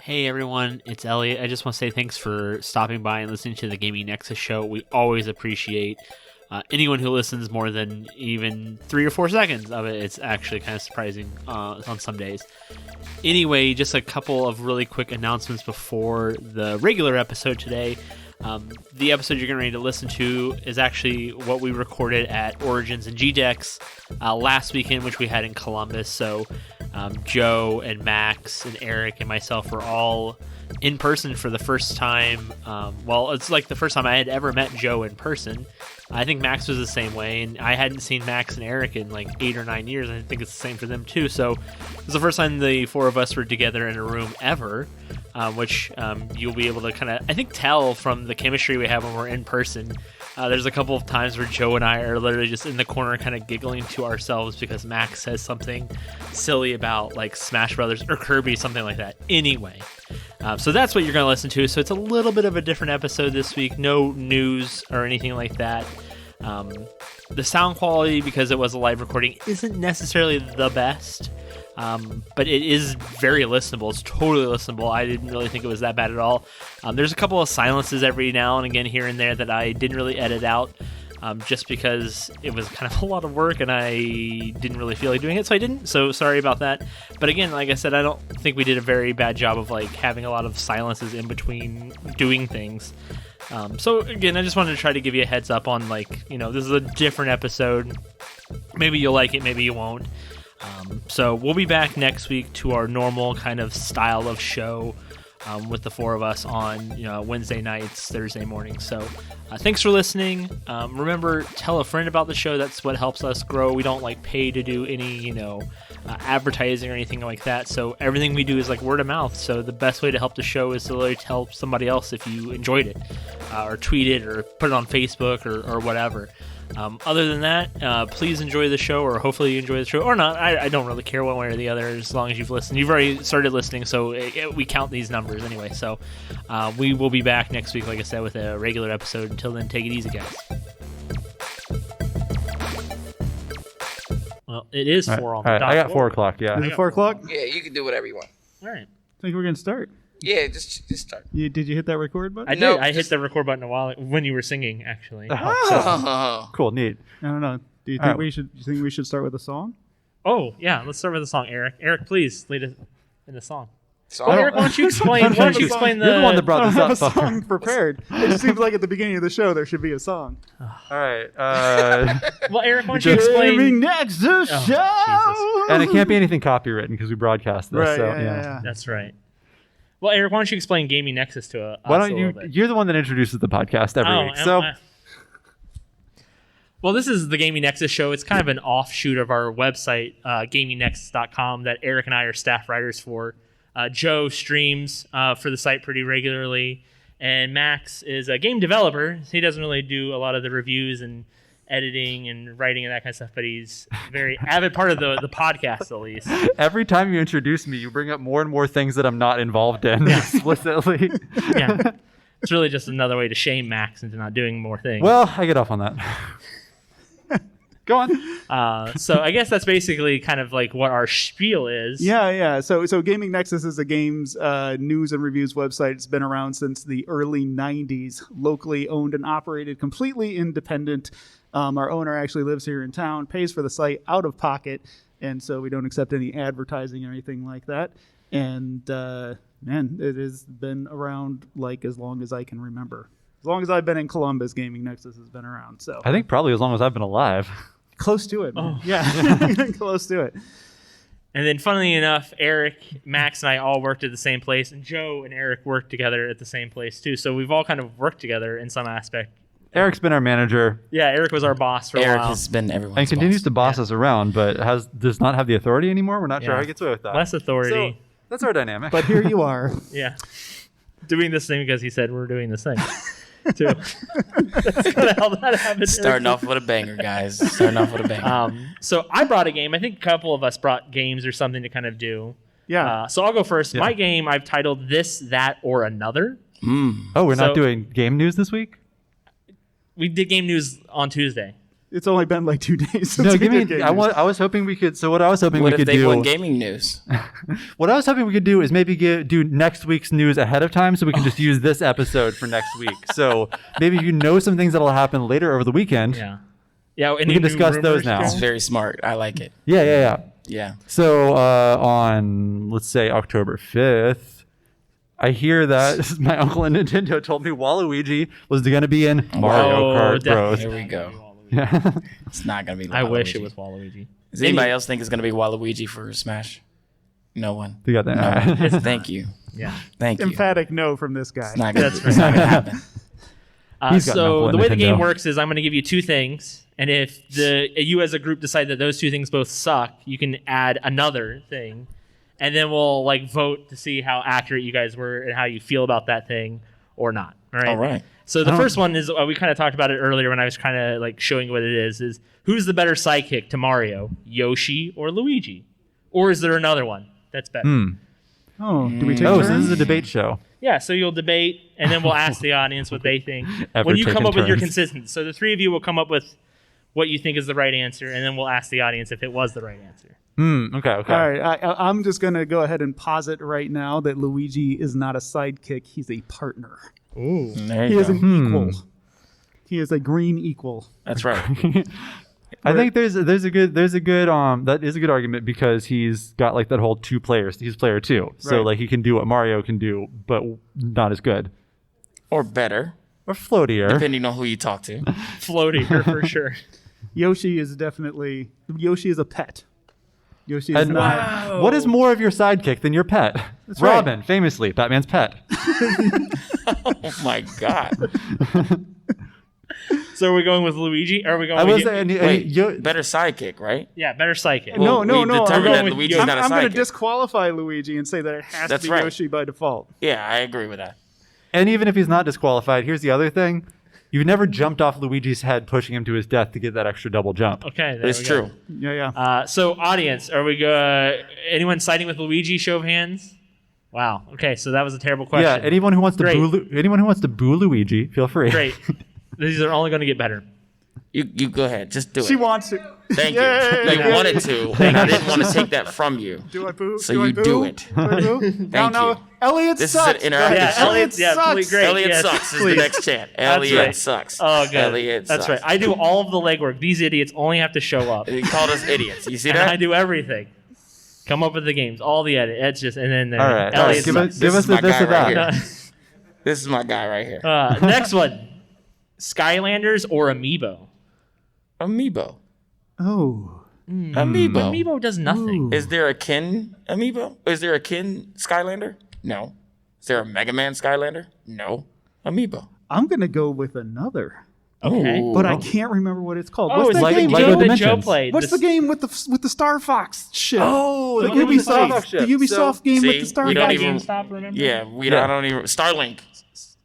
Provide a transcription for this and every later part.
Hey everyone, it's Elliot. I just want to say thanks for stopping by and listening to the Gaming Nexus show. We always appreciate anyone who listens more than even 3 or 4 seconds of it. It's actually kind of surprising on some days. Anyway, just a couple of really quick announcements before the regular episode today. The episode you're getting ready to listen to is actually what we recorded at Origins and GDEX last weekend, which we had in Columbus. So Joe and Max and Eric and myself were all in person for the first time. Well, it's like the first time I had ever met Joe in person. I think Max was the same way, and I hadn't seen Max and Eric in like 8 or 9 years. I think it's the same for them too. So it was the first time the four of us were together in a room ever, which you'll be able to kind of, I think, tell from the chemistry we have when we're in person. There's a couple of times where Joe and I are literally just in the corner kind of giggling to ourselves because Max says something silly about like Smash Brothers or Kirby, something like that. Anyway, so that's what you're going to listen to. So it's a little bit of a different episode this week. No news or anything like that. The sound quality, because it was a live recording, isn't necessarily the best. But it is very listenable. It's totally listenable. I didn't really think it was that bad at all. There's a couple of silences every now and again here and there that I didn't really edit out, just because it was kind of a lot of work and I didn't really feel like doing it, so I didn't. So sorry about that. But again, like I said, I don't think we did a very bad job of like having a lot of silences in between doing things. So again, I just wanted to try to give you a heads up on like, this is a different episode. Maybe you'll like it, maybe you won't. So we'll be back next week to our normal kind of style of show with the four of us on Wednesday nights, Thursday mornings. So thanks for listening. Remember, tell a friend about the show. That's what helps us grow. We don't like pay to do any advertising or anything like that. So everything we do is like word of mouth. So the best way to help the show is to literally tell somebody else if you enjoyed it, or tweet it or put it on Facebook or whatever. Other than that, please enjoy the show, or hopefully you enjoy the show, or not. I don't really care one way or the other, as long as you've listened. You've already started listening, so we count these numbers anyway. So we will be back next week, like I said, with a regular episode. Until then, take it easy, guys. Well, it is 4 on the dot. I got 4 o'clock, yeah. Is it 4 o'clock? Yeah, you can do whatever you want. All right. I think we're going to start. Yeah, just start. Did you hit that record button? I did. No, I hit the record button when you were singing, actually. Oh. Cool, neat. I don't know. Do you think we should start with a song? Oh, yeah. Let's start with a song, Eric. Eric, please lead us in the song. So Well, Eric, why don't you explain? You're You're the one that brought I this don't have a up. song prepared. It just seems like at the beginning of the show there should be a song. All right. Well, Eric, why don't you explain? Gaming Nexus show! And it can't be anything copywritten because we broadcast this. Right, so, yeah. That's right. Well, Eric, why don't you explain Gaming Nexus to us Why a don't little you? bit? You're the one that introduces the podcast every week. So Well, this is the Gaming Nexus show. It's kind of an offshoot of our website, gamingnexus.com, that Eric and I are staff writers for. Joe streams for the site pretty regularly, and Max is a game developer. He doesn't really do a lot of the reviews and editing and writing and that kind of stuff, but he's a very avid part of the podcast, at least. every time you introduce me, you bring up more and more things that I'm not involved in explicitly. Yeah. It's really just another way to shame Max into not doing more things. Well, I get off on that. Go on. So I guess that's basically kind of like what our spiel is. Yeah. So Gaming Nexus is a games news and reviews website. It's been around since the early 90s, locally owned and operated, completely independent. Our owner actually lives here in town, pays for the site out of pocket, and so we don't accept any advertising or anything like that. And man, it has been around like as long as I can remember. As long as I've been in Columbus, Gaming Nexus has been around. So I think probably as long as I've been alive. Close to it, man. Oh. Yeah, close to it. And then, funnily enough, Eric, Max, and I all worked at the same place, and Joe and Eric worked together at the same place too. So we've all kind of worked together in some aspect. Eric's been our manager. Yeah, Eric was our boss for a Eric while. has been everyone's And continues boss. to boss us around, but does not have the authority anymore. We're not sure Yeah. how he gets away with that. Less authority. So that's our dynamic. But here you are. Yeah. Doing this thing because he said we're doing this thing. Too. That's kind of how that happened. Starting off with a banger, guys. Starting off with a banger. So I brought a game. I think a couple of us brought games or something to kind of do. Yeah. So I'll go first. Yeah. My game I've titled This, That, or Another. Oh, we're So- not doing game news this week? We did game news on Tuesday. It's only been like 2 days. No, since give we me. did I game news. was hoping we could. So what I was hoping What we if could they do. won gaming news? What I was hoping we could do is maybe do next week's news ahead of time, so we can just use this episode for next week. So maybe you know some things that'll happen later over the weekend. Yeah. Yeah. We can discuss those now. It's very smart. I like it. Yeah. Yeah. So on, let's say, October 5th, I hear that my uncle in Nintendo told me Waluigi was going to be in Mario Kart Bros. Here we go. Yeah. It's not gonna be. I wish Waluigi. it was Waluigi. Does anybody else think it's gonna be Waluigi for Smash? No one. You got that. No. Thank you. Yeah. Thank you. Emphatic no from this guy. It's not gonna, it's not gonna happen. He's got So Knuckle the way the Nintendo. game works is I'm going to give you 2 things, and if you as a group decide that those 2 things both suck, you can add another thing, and then we'll like vote to see how accurate you guys were and how you feel about that thing or not. All right. All right. So the first one is we kind of talked about it earlier when I was kind of like showing you what it is who's the better sidekick to Mario, Yoshi or Luigi, or is there another one that's better? Oh, do we take Oh, so turns? this is a debate show. Yeah, so you'll debate, and then we'll ask the audience what they think. Ever When you taken come up with your turns. consistency, so the 3 of you will come up with what you think is the right answer, and then we'll ask the audience if it was the right answer. Okay. All right, I'm just going to go ahead and posit right now that Luigi is not a sidekick. He's a partner. Ooh. There He you is go. an equal. He is a green equal. That's right. I think there's a good that is a good argument because he's got like that whole 2 players. He's player 2, so Right. like he can do what Mario can do, but not as good Or better, or floatier. depending on who you talk to. Floatier for sure. Yoshi is a pet. Yoshi is And not. what is more of your sidekick than your pet? right. Robin, famously Batman's pet. Oh my God. So are we going with Luigi? Or are we going I with was saying, Wait, better sidekick, right? Yeah, better psychic. No, Well, no, we no. I'm, determined going that with Luigi's Yoshi. not a I'm going to sidekick. disqualify Luigi and say that it has That's to be right. Yoshi by default. Yeah, I agree with that. and even if he's not disqualified, here's the other thing: you've never jumped off Luigi's head, pushing him to his death to get that extra double jump. Okay, there It's we go. true. Yeah. So audience, are we anyone siding with Luigi? Show of hands. Wow. Okay, so that was a terrible question. Yeah, anyone who wants to Great. boo Luigi, feel free. Great. These are only going to get better. You go ahead. Just do She it. wants to. Thank you. Yay! You wanted to, and I didn't want to take that from you. Do I boo? So do I you boo? do it. Do I boo? No, no. you. Elliot This is sucks. an interactive Yeah, show. Elliot, yeah, sucks. please, great. Elliot yes, sucks is please. the next chant. Elliot right. sucks. Oh, good. Elliot That's sucks. right. I do all of the legwork. These idiots only have to show up, He called us idiots. You see and that? I do everything. Come up with the games, all the edit. It's just, and then All right. Elliot Give sucks. us, give This us is my a this guy or that. right here. This is my guy right here. Next one, Skylanders or Amiibo? Amiibo. Oh. Amiibo. Amiibo does nothing. Is there a Ken Amiibo? Is there a Ken Skylander? No. Is there a Mega Man Skylander? No. Amiibo. I'm going to go with another. Okay. Ooh. But I can't remember what it's called. Oh, What's it's that like game? the Lego Joe that Joe Dimensions. played. What's the game with the Star Fox ship? Oh, the the one with the Star Ubisoft, Fox ship. the Ubisoft game See, with the Star we Fox. don't even- GameStop, remember? Yeah, I don't even. Starlink.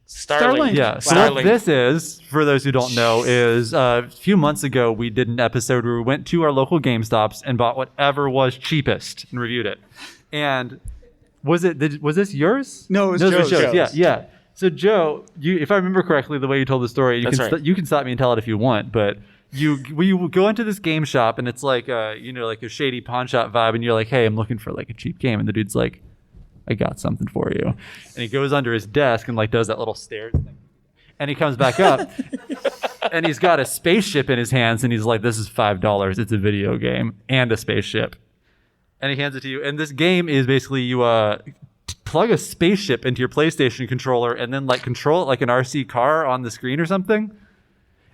Starlink. Yeah. So Starlink. what this is, for those who don't know, is a few months ago we did an episode where we went to our local GameStops and bought whatever was cheapest and reviewed it. And was this yours? No, it was this Joe's. Yeah. So Joe, if I remember correctly, the way you told the story, you That's can right. you can stop me and tell it if you want, but. We go into this game shop and it's like like a shady pawn shop vibe, and you're like, hey, I'm looking for like a cheap game, and the dude's like, I got something for you, and he goes under his desk and like does that little stairs thing, and he comes back up and he's got a spaceship in his hands, and he's like, this is $5, it's a video game and a spaceship, and he hands it to you, and this game is basically you plug a spaceship into your PlayStation controller and then like control it like an RC car on the screen or something.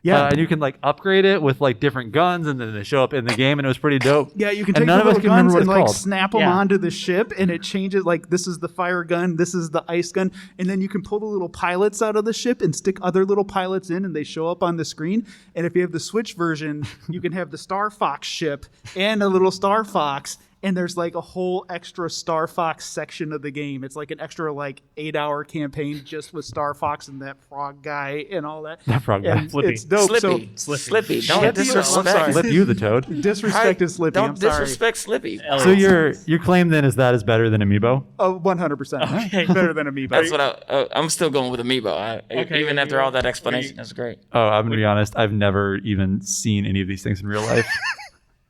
Yeah. And you can like upgrade it with like different guns, and then they show up in the game, and it was pretty dope. Yeah, you can And take none the of us little can remember guns what and it's like called. snap them Yeah. onto the ship, and it changes. Like this is the fire gun, this is the ice gun, and then you can pull the little pilots out of the ship and stick other little pilots in, and they show up on the screen. And if you have the Switch version, you can have the Star Fox ship and a little Star Fox. and there's like a whole extra Star Fox section of the game. It's like an extra like 8-hour campaign just with Star Fox and that frog guy and all that. That frog guy. And Flippy. it's dope. Slippy. Slippy. Don't Slippy? disrespect. I'm sorry. Flip you the toad. Disrespect is Slippy. Don't I'm sorry. disrespect Slippy. So your claim then is that is better than Amiibo? Oh, 100%. Okay. Better than Amiibo. That's what I'm still going with Amiibo. Okay, Even after all that explanation, that's great. Oh, I'm gonna be honest. I've never even seen any of these things in real life.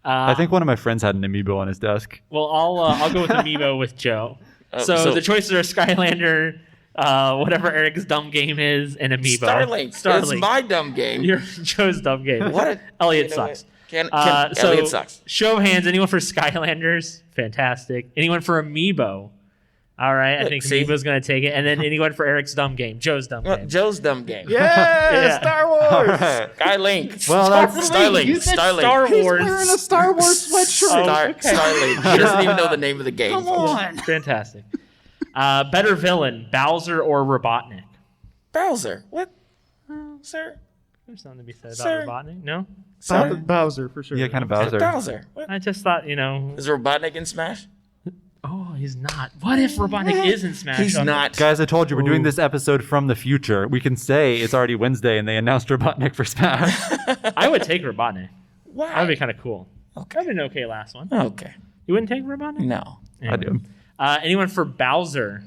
I think one of my friends had an Amiibo on his desk. Well, I'll go with Amiibo with Joe. So the choices are Skylander, whatever Eric's dumb game is, and Amiibo. Starlink. It's my dumb game. Your Joe's dumb game. What? Elliot You know sucks. what? So Elliot sucks. show of hands. Anyone for Skylanders? Fantastic. Anyone for Amiibo? All right, I think See? Amiibo's going to take it. And then anyone for Eric's dumb game? Joe's dumb Well, game. Joe's dumb game. Yeah, Star Wars. All right. Skylink. Well, that's Starlink. You said Starlink. Star He's Wars. wearing a Star Wars sweatshirt. Starlink. He doesn't even know the name of the game. Come on. Fantastic. Better villain, Bowser or Robotnik? Bowser. What? Sir? There's something to be said Sir. about Robotnik. No? Sir? Bowser for sure. Yeah, kind of Bowser. Bowser. What? I just thought, Is Robotnik in Smash? oh, he's not. What if Robotnik is in Smash? He's not. Guys, I told you we're doing this episode from the future. We can say it's already Wednesday and they announced Robotnik for Smash. I would take Robotnik. Why? That would be kind of cool. Okay. That'd be an okay last one. Okay. You wouldn't take Robotnik? No. I do. Anyone for Bowser?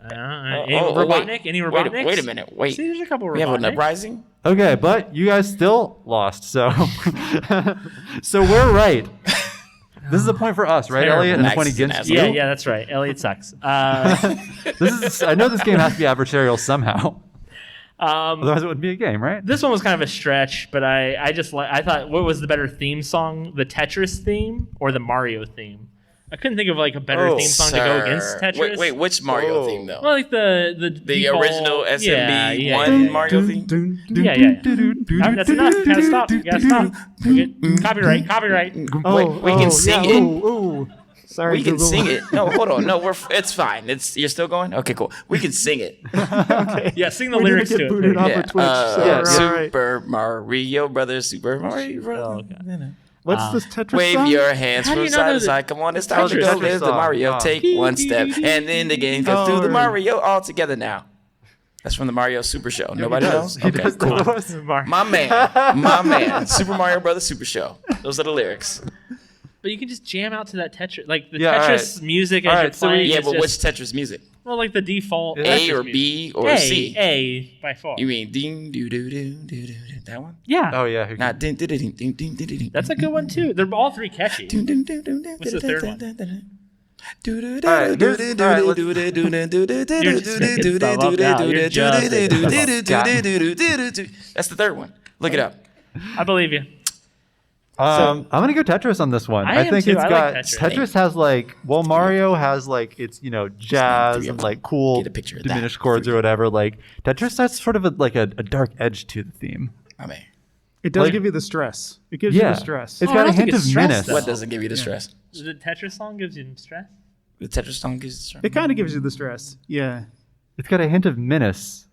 Any oh, Robotnik? wait. Any Robotniks? Wait a minute. Wait. See, there's a couple We have an Robotniks. uprising? Okay, but you guys still lost, so so we're right. This is a point for us, right, Terrible. Elliot? And a Max point is an against asshole. you. Yeah, that's right. Elliot sucks. This is. I know this game has to be adversarial somehow. Um, Otherwise, it wouldn't be a game, right? this one was kind of a stretch, but I thought, what was the better theme song? The Tetris theme or the Mario theme? I couldn't think of like a better theme song to go against Tetris. Wait, which Mario theme though? Well, like the default- original SMB yeah, one yeah. Mario theme? Yeah. All right, that's enough. You gotta stop. You gotta stop. Copyright. We can sing it. Ooh. Sorry, We can Google. sing it. No, hold on. No, it's fine. You're still going? Okay, cool. We can sing it. Yeah, sing the We're gonna lyrics get to booted it. off please. of Twitch. So yeah, we're all right. Super Mario Brothers, Super Mario Brothers. What's this Tetris Wave song? your hands How do from you not side know to the- side. Come on, it's time to Tetris go live the song. Mario. Oh. Take one step, and then the game goes through the Oh. Mario all together now. That's from the Mario Super Show. Nobody knows? He Okay, does cool. those. My man. Super Mario Brothers Super Show. Those are the lyrics. But you can just jam out to that Tetris, like the Yeah, all Tetris music as All you're right, so we- playing. Yeah, is but just, which Tetris music? well, like the default A Tetris A or music. B or A, C? A by far. You mean ding doo doo doo doo doo? That one? Yeah, Oh yeah. who- Not ding ding ding ding ding ding ding. that's a good one too. They're all three catchy. What's What's the third one? right, here's- all right, That's the third one. Look it up. I believe you. I'm gonna go Tetris on this one. I am think too. it's I got like Tetris. Tetris has like Mario has like it's jazz three of and them. like cool Get a picture of that. diminished chords or whatever. Like Tetris has sort of a dark edge to the theme. I mean, It does Like- give you the stress. It gives you Yeah, the stress. it's Oh, I got a don't think hint of it's stress, menace. though. what doesn't give you the stress? The Tetris song gives you stress. The Tetris song gives you the stress. It kind of gives you the stress. Yeah. It's got a hint of menace.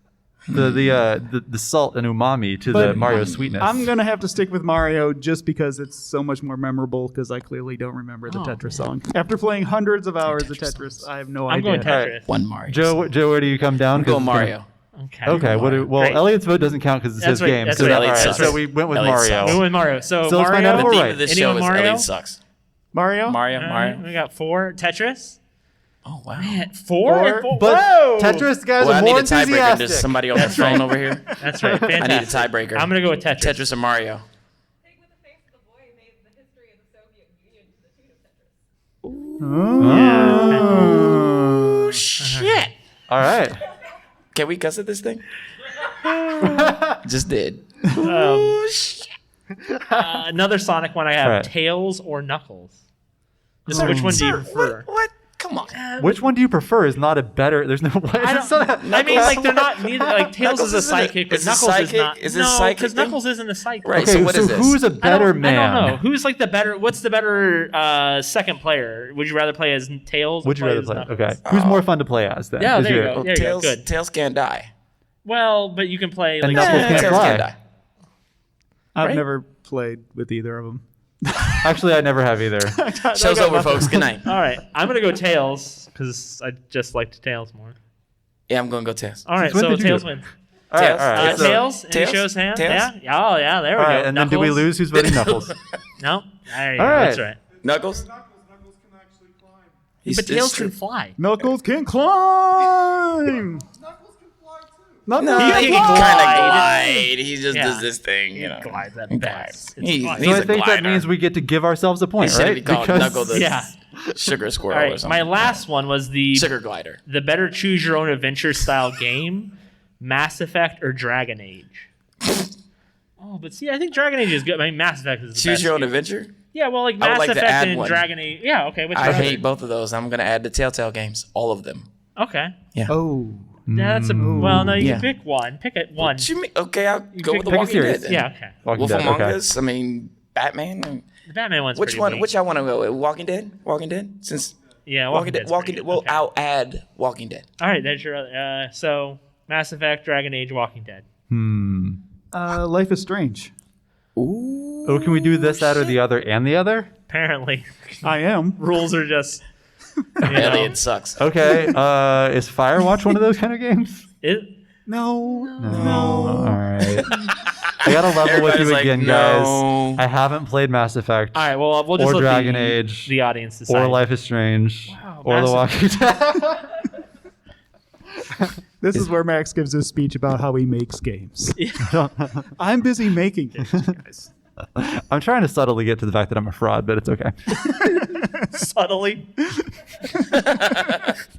The salt and umami to the But Mario sweetness. I'm going to have to stick with Mario just because it's so much more memorable because I clearly don't remember the Tetris song. After playing hundreds of hours of Tetris, I have no I'm idea. going Tetris. One Mario. Joe, where do you come down? I'm going 'Cause it's gonna- Mario. Okay. Okay, well, Great. Elliot's vote doesn't count because it's That's his right, game. that's So, right. that- Elliot all right, sucks. so we went with Elliot Mario. sucks. We went Mario. So So let's find Mario. out if The we're theme right. of this Anyone show is Mario? Elliot sucks. Mario? Mario, All right, Mario. we got 4. Tetris. Oh wow. Man, 4? Or- But Whoa! Tetris guys Well, I are need more a tiebreaker. enthusiastic. There's somebody on the phone over here. That's right. I need a Fantastic. tiebreaker. I'm gonna go with Tetris. Tetris or Mario. Pig with the face of the boy made the history of the Soviet Union to the tune of Tetris. Oh. Shit. All right. Can we cuss at this thing? Just did. Another Sonic one I have: All right. Tails or Knuckles. Just which one do you prefer? What? Come on. Which one do you prefer? Is not a better. There's no way. I mean, like they're not neither. Like Tails Knuckles is a isn't a- psychic, but is a Knuckles is psychic? not. Is it no, psychic because thing? Knuckles isn't a psychic. Right. Okay, So what is this? who's a better man? I don't know. Who's like the better? What's the better second player? Would you rather play as Tails? or Would you rather as play? Knuckles? Okay. Who's more fun to play as then? Yeah, Is there you your- go. There you go. Tails, Good. Tails can't die. Well, but you can play And like Knuckles can't Tails fly. can't die. I've Right? never played with either of them. Actually, I never have either. Show's over, folks. Good night. All right, I'm gonna go tails because I just liked tails more. Yeah, I'm gonna go Tails. All right, When so did you tails do it? wins. All right. So, Tails? Any Tails? shows hands? Tails? Yeah. Oh, yeah. There we all go. right, and then do we Knuckles? lose? Who's voting Knuckles? No. There you All go. right. That's right. Knuckles? But tails can fly. Knuckles can climb. Knuckles No, can he can can glide. kind of glide. He just Yeah. does this thing, you know. Glides at He best. glides. It's He- fine. So he's I a think that glider. means we get to give ourselves a point, He should right? be called Knuckle the Yeah. Sugar Squirrel All or right. something. My last one was the Sugar Glider. better choose your own adventure style game, Mass Effect or Dragon Age. Oh, but see, I think Dragon Age is good. I mean, Mass Effect is the Choose best your own game. adventure? Yeah, well, like I would Mass like to Effect add and one. Dragon Age. Yeah, okay. Which I one? hate both of those. I'm going to add the Telltale games. All of them. Okay. Oh. Yeah, that's a well. No, you Yeah. can pick one. Pick it one. What you mean? Okay, I'll go with the pick a Walking series. Dead then. Yeah. Okay. Walking Wolf Dead, Among okay. Us. I mean, Batman. The Batman one's Which pretty one? weak. Which I want to go with? Walking Dead. Walking Dead. Since Yeah, Walking Dead. Dead's Walking pretty Dead. Well, good. Okay. I'll add Walking Dead. All right, that's your other. So Mass Effect, Dragon Age, Walking Dead. Life is Strange. Ooh. Oh, can we do this, that, or the other, and the other? Apparently, I am. rules are just. You know, Elliot sucks. Okay. Is Firewatch one of those kind of games? it, No. All right. I gotta level with Everybody's you like, again, no. guys. I haven't played Mass Effect, all right. Well, we'll just Or let Dragon the, Age, the audience decide. or Life is Strange, Wow, or The Mass Walking Dead. This is where Max gives his speech about how he makes games. I'm busy making games, guys. I'm trying to subtly get to the fact that I'm a fraud, but it's okay. Subtly.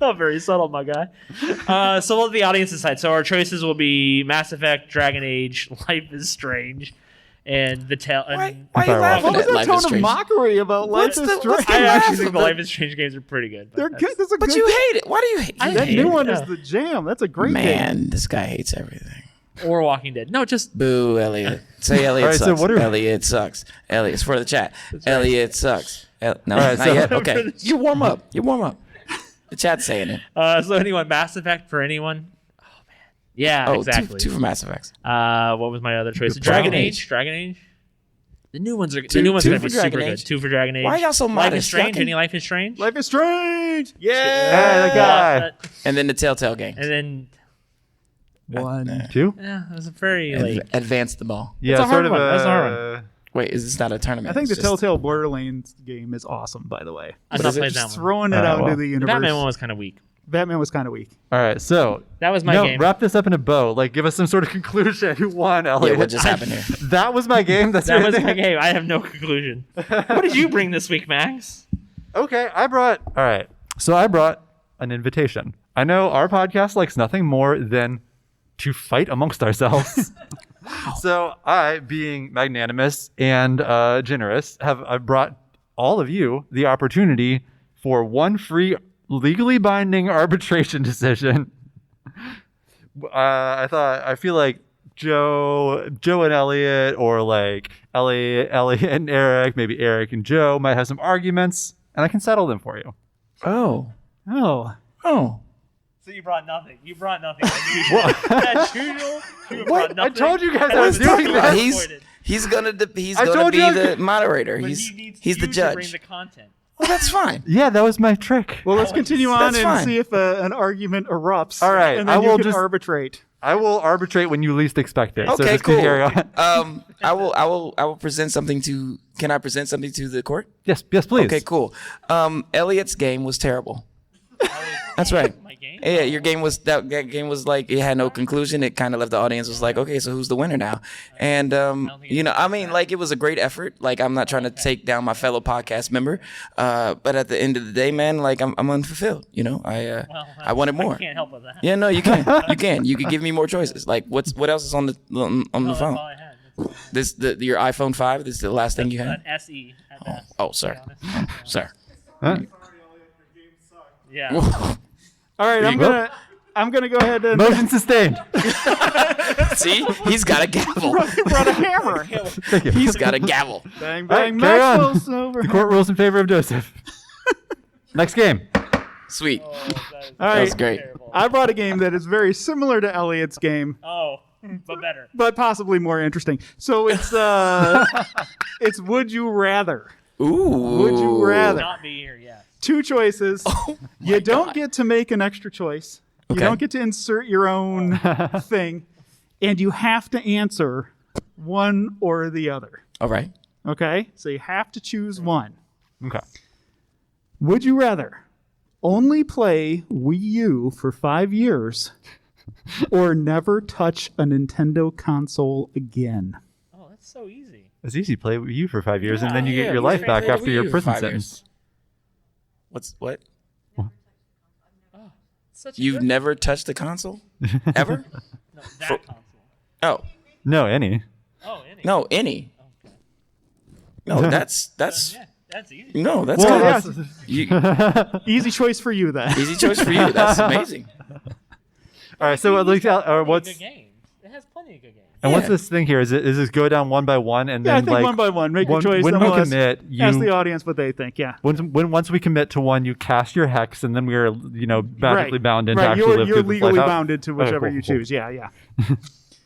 Not very subtle, my guy. So we'll let the audience decide. So our choices will be Mass Effect, Dragon Age, Life is Strange, and the tale. Why And are you Firewatch. laughing What was at that Life tone is of Strange? mockery about Life What's is the- what's Strange? I the- actually think the but- Life is Strange games are pretty good. They're but good. that's- That's a But good. you hate it. Why do you hate I it? That hate new it, one yeah. is the jam. That's a great game. Man, this guy hates everything. Or Walking Dead. No, just Boo, Elliot. Say Elliot All right, so sucks. what are- Elliot sucks. Elliot, it's for the chat. Elliot sucks. No, All right, not so- yet. For Okay. the You warm up. You warm up. The chat's saying it. so anyone Mass Effect for anyone? Oh man. Yeah, Oh, exactly. two for Mass Effects. What was my other choice? Good Dragon point. Age. Dragon Age. The new ones are Two gonna for be super Dragon good. Age. 2 for Dragon Age. Why y'all so Life is modest? Y'all Strange. can- Any Life is Strange? Life is Strange. Hey, Yeah. the guy. And then the Telltale game. And then One. Two? yeah, it was a very like Advance the ball. Yeah, a hard sort of one. That's a hard Wait, is this not a tournament? I think the It's just- Telltale Borderlands game is awesome, by the way. I've What not is it? played that Just one. throwing it Alright, out well. into the The universe. Batman one was kind of weak. Batman was kind of weak. All right, so That was my no, game. wrap this up in a bow. Like, give us some sort of conclusion. Who won, Elliot? Yeah, what just happened here? That was my game. That's That your was thing? my game. I have no conclusion. What did you bring this week, Max? Okay, I brought. All right, so I brought an invitation. I know our podcast likes nothing more than to fight amongst ourselves. So I, being magnanimous and generous, I brought all of you the opportunity for one free, legally binding arbitration decision. I feel like Joe and Elliot, or like Elliot and Eric, maybe Eric and Joe might have some arguments, and I can settle them for you. Oh. Oh. Oh. So you brought nothing. You brought nothing. As usual. You brought I nothing. told you guys And I was I'm doing so that. disappointed. He's gonna I gonna told be you I the could- moderator. But He's he needs the you to bring judge. the content. Well, that's fine. Yeah, that was my trick. Well, let's continue on That's and fine. see if an argument erupts. All right, and then I you will can just- arbitrate. I will arbitrate when you least expect it. so Okay, just cool. carry on. I will present something to. Can I present something to the court? Yes, please. Okay, cool. Elliot's game was terrible. That's right. My game? Yeah, your game was that game was like it had no conclusion. It kind of left the audience was like, okay, so who's the winner now? And I mean, like it was a great effort. Like I'm not trying to take down my fellow podcast member, but at the end of the day, man, like I'm unfulfilled. I wanted more. I can't help with that. Yeah, no, you can. You can. You can give me more choices. Like what else is on the No, that's phone? all I had. Your iPhone 5. This is the last thing you had. An SE at best. Oh, sir, sir. Huh? Yeah. All right, I'm gonna go ahead and Motion sustained. See, he's got a gavel. brought a hammer. Thank you. He's got a gavel. Bang All right, bang, carry on. Maxwell's over. The court rules in favor of Joseph. Next game. Sweet. All That right, was great. I brought a game that is very similar to Elliot's game. Oh. but better. but possibly more interesting. So it's it's would you rather? Ooh. Would you rather? Not be here, yes. 2 choices. Oh You don't God. get to make an extra choice. You Okay. don't get to insert your own thing, and you have to answer one or the other. All right. Okay? So you have to choose one. Okay. Would you rather only play Wii U for 5 years or never touch a Nintendo console again? Oh, that's so easy. It's easy. Play with you for 5 years, and Yeah, then you yeah, get your we life can back play after with your you for prison 5 years. sentence. What? Such a You've good- never touched a console? Ever? No, that console. Oh. No, any. Oh, any. No, any. Okay. No, that's Yeah, that's easy. no, that's Well, good. You, Easy choice for you then. easy choice for you. That's amazing. All right. So It's got plenty of what's good games. It has plenty of good games. and what's Yeah. this thing here? Is this go down one by one and Yeah, I then think like one by one. Make your choice. when then we we'll commit, ask the you audience what they think. Yeah. once we commit to one, you cast your hex, and then we are magically bound in to Right. actually You're live through this legally life out. bounded to whichever cool, you cool. choose. Yeah, yeah.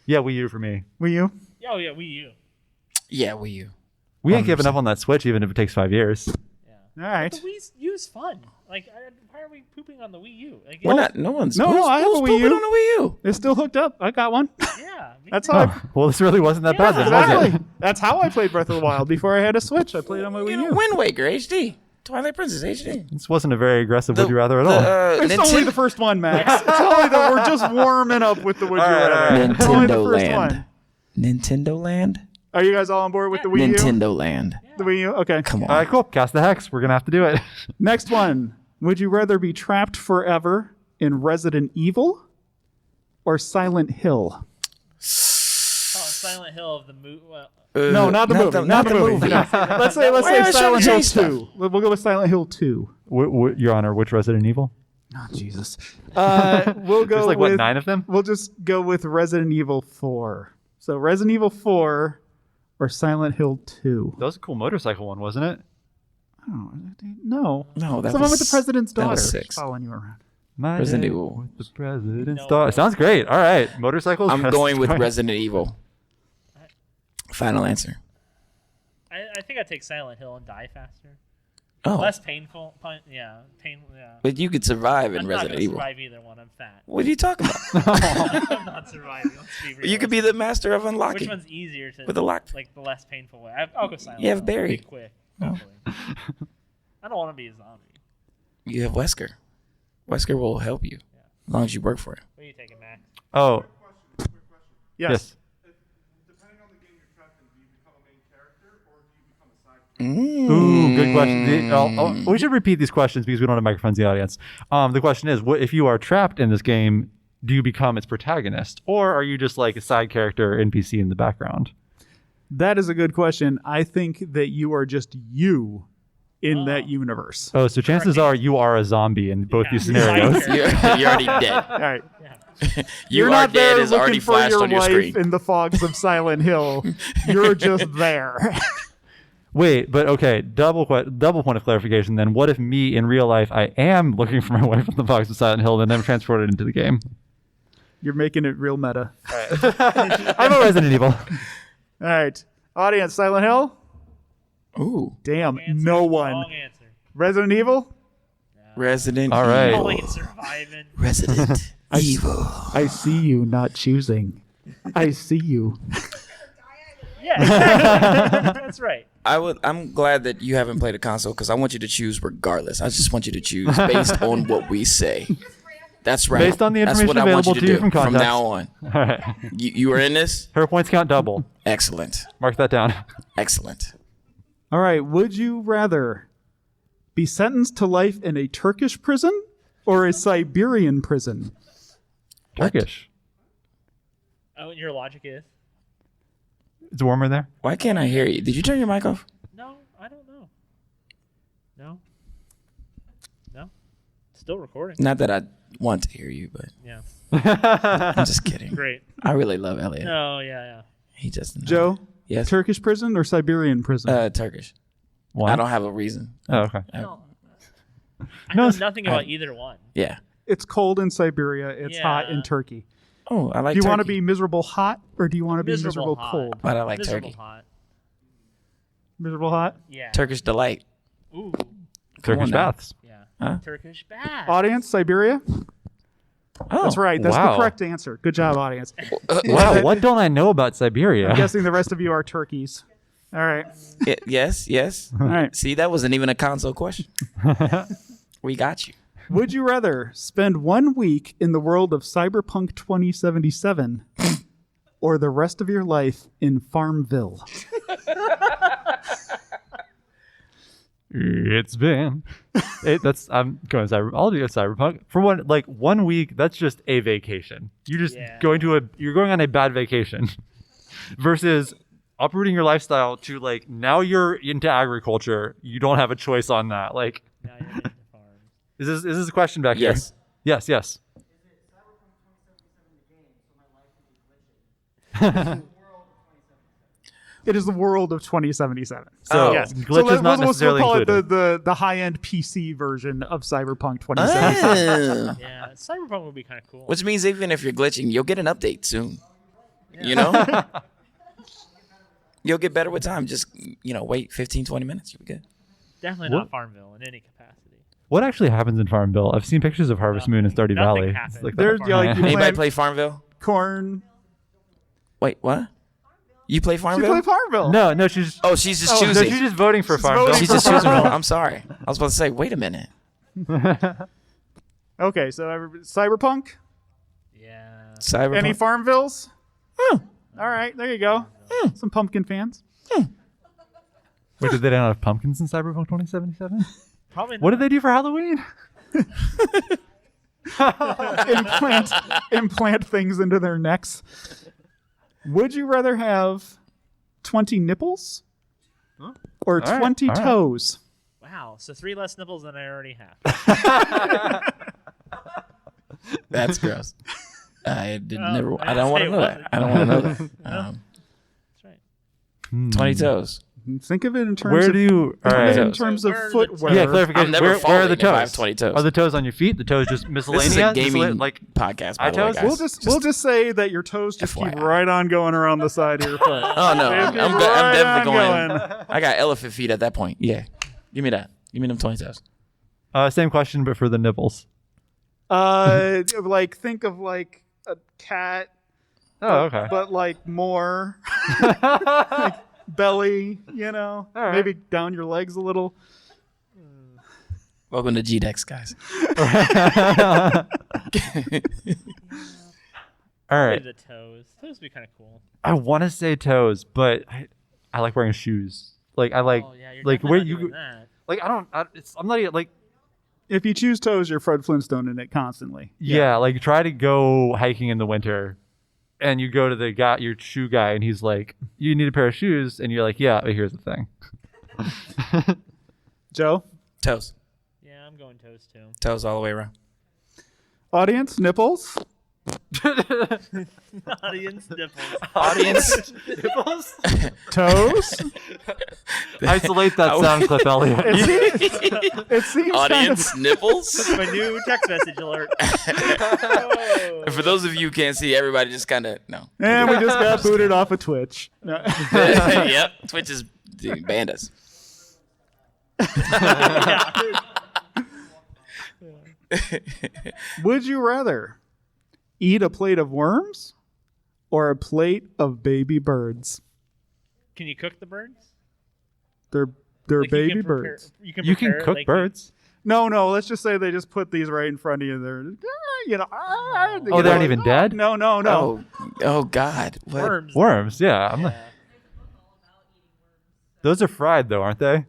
Yeah, Wii U for me. Will you? Oh, yeah, Wii U. Yeah, Wii U. We ain't giving up on that Switch, even if it takes 5 years. Yeah. All right. The Wii U's fun. Like, why are we pooping on the Wii U? Like, We're not. No one's. No, who's, I have who's a Wii pooping U. on a Wii U. It's still hooked up. I got one. Yeah. me That's too. how. Oh, well, this really wasn't that bad then, was Exactly. it? That's how I played Breath of the Wild before I had a Switch. I played on my You Wii know, U. Wind Waker HD, Twilight Princess HD. This wasn't a very aggressive would you rather at all. It's only the first one, Max. It's only we're just warming up with the Would You Rather. right. It's only the Nintendo first Land. one. Nintendo Land. Are you guys all on board with the Wii U? Nintendo Land. The Wii U? Okay. Come on. All right, cool. Cast the hex. We're gonna have to do it. Next one. Would you rather be trapped forever in Resident Evil or Silent Hill? Oh, Silent Hill of the movie. Well, No, not the movie. Not the movie. No. Let's say Why are you Silent trying Hill to change 2. We'll go with Silent Hill 2. Your Honor, which Resident Evil? Oh, Jesus. We'll go There's like with what 9 of them? We'll just go with Resident Evil 4. So Resident Evil 4 or Silent Hill 2. That was a cool motorcycle one, wasn't it? Oh, no. No, that Someone was with the president's that daughter was 6. following you around. My Resident day Evil. with the president's No. daughter. Sounds great. All right, motorcycles. I'm going with Resident. Resident Evil. Final answer. I think I'd take Silent Hill and die faster. Oh, Less painful. Yeah. but you could survive in I'm not Resident gonna Evil. survive either one. I'm fat. What are you talking about? I'm not surviving. Let's be real. You could be the master of Which unlocking. one's easier to With a lock. like the less painful way? I'll go Silent You have Hill. Barry. Be quick. Hopefully. I don't want to be a zombie. You have Wesker. Wesker will help you as long as you work for it. What are you taking, Max? Oh, Yes. Depending on the game you're trapped in, do you become a main character or do you become a side character? Ooh, good question. We should repeat these questions because we don't have microphones in the audience. The question is, what if you are trapped in this game? Do you become its protagonist, or are you just like a side character NPC in the background? That is a good question. I think that you are just you in that universe. Oh, so chances are you are a zombie in both these Yeah. scenarios. Side You're already dead. All right. You You're are not dead there is looking already for flashed your on your wife screen. in the fogs of Silent Hill. You're just there. Wait, but okay, double point of clarification then. What if me in real life, I am looking for my wife in the box of Silent Hill and then I'm transported into the game? You're making it real meta. I'm a Resident Evil. All right. Audience, Silent Hill? Ooh, Damn, Answer. no one. Wrong answer. Resident Evil? Resident All right. Evil. Only surviving. Resident Evil. I see you not choosing. I see you. Yeah, exactly. That's right. I'm glad that you haven't played a console because I want you to choose regardless. I just want you to choose based on what we say. That's right. Based on the That's information what I want available you to to you do from context. now on. All right. You are in this? Her points count double. Excellent. Mark that down. Excellent. All right. Would you rather be sentenced to life in a Turkish prison or a Siberian prison? Turkish. Oh, and your logic is? It's warmer there. Why can't I hear you? Did you turn your mic off? No, I don't know. No. Still recording. Not that I want to hear you, but Yeah. I'm just kidding. Great. I really love Elliot. No, yeah. He just Joe, Yes. Turkish prison or Siberian prison? Turkish. One. I don't have a reason. Oh, okay. I know No, nothing about either one. Yeah. It's cold in Siberia. It's hot in Yeah. Turkey. Oh, I like Do you turkey. want to be miserable hot or do you want to be miserable hot. cold? But I like Miserable turkey. hot. Miserable hot. Yeah. Turkish delight. Ooh. Turkish on now. baths. Yeah. Huh? Turkish bath. Audience, Siberia. Oh, That's right. That's wow. the correct answer. Good job, audience. Wow, what don't I know about Siberia? I'm guessing the rest of you are turkeys. All right. Yes. All right. See, that wasn't even a console question. We got you. Would you rather spend 1 week in the world of Cyberpunk 2077 or the rest of your life in Farmville? It's been. I'm going I'll do a Cyberpunk for 1 week. That's just a vacation. You're just you're going on a bad vacation, versus uprooting your lifestyle to now you're into agriculture. You don't have a choice on that. Now you're making farms. Is this a question back Yes. here? Yes. It is the world of 2077. So yes. glitch is not necessarily we'll call included. it the high-end PC version of Cyberpunk 2077. Ah. Yeah, Cyberpunk would be kind of cool. Which means even if you're glitching, you'll get an update soon. You know? You'll get better with time. Just, wait 15, 20 minutes. You'll be good. Definitely not Farmville in any capacity. What actually happens in Farmville? I've seen pictures of Harvest Moon and Stardew Nothing Valley. happens. It's like There's that. you Anybody plant play Farmville? corn. Wait, what? You play You Farmville? play Farmville. No, she's. Oh, she's just No, choosing. she's just voting for She's Farmville. voting She's just choosing. I'm sorry. I was about to say, wait a minute. Okay, so Cyberpunk. Yeah. Cyberpunk. Any Farmvilles? All right, there you go. Some pumpkin fans. Wait, did they not have pumpkins in Cyberpunk 2077? Probably not. What did they do for Halloween? implant things into their necks. Would you rather have 20 nipples or right, 20 all right. toes? Wow. So 3 less nipples than I already have. That's gross. I did Oh, never. I I don't want to say know what? that. I don't want to know that. That's right. 20 toes. Think of it in terms Where of do you? All think of it right. in terms So of where are the footwear. Yeah, clarification. I'm never Where are falling the if I have toes? 20 toes. Are the toes on your feet? The toes just miscellaneous? This is a gaming Like podcast, by the way, toes? guys. We'll just say that your toes just keep FYI. right on going around the side of your foot. Oh no, I'm Keep I'm right definitely on going. I got elephant feet at that point. Yeah, give me that. Give me them 20 toes. same question, but for the nipples. Think of like a cat, Oh, okay. but like more like belly. All right. Maybe down your legs a little. Welcome to GDEX, guys. All right. Maybe the toes. Toes would be kind of cool. I want to say toes, but I like wearing shoes. Like I like Oh yeah, you're like definitely where not you doing that. like I'm not like If you choose toes, you're Fred Flintstone in it constantly. yeah, like try to go hiking in the winter and you go to the guy, your shoe guy, and he's like, you need a pair of shoes, and you're like, yeah, but here's the thing. Joe, Toes. Yeah, I'm going toes too. Toes all the way around. audience, nipples. Audience nipples. Audience. Toes. I Isolate that sound clip, Elliot. It seems Audience nipples. My new text message alert. For those of you who can't see, everybody just kind of no. And we just got booted off of Twitch. No. Yep, Twitch is banned us. Would you rather eat a plate of worms or a plate of baby birds? Can you cook the birds? They're Like, you baby can prepare- birds. You can, You can prepare it, cook like, birds. No, let's just say they just put these right in front of you. They're, Oh, they aren't even dead? No. Oh God. What? Worms. Worms, yeah. I'm not, Yeah. those are fried though, aren't they?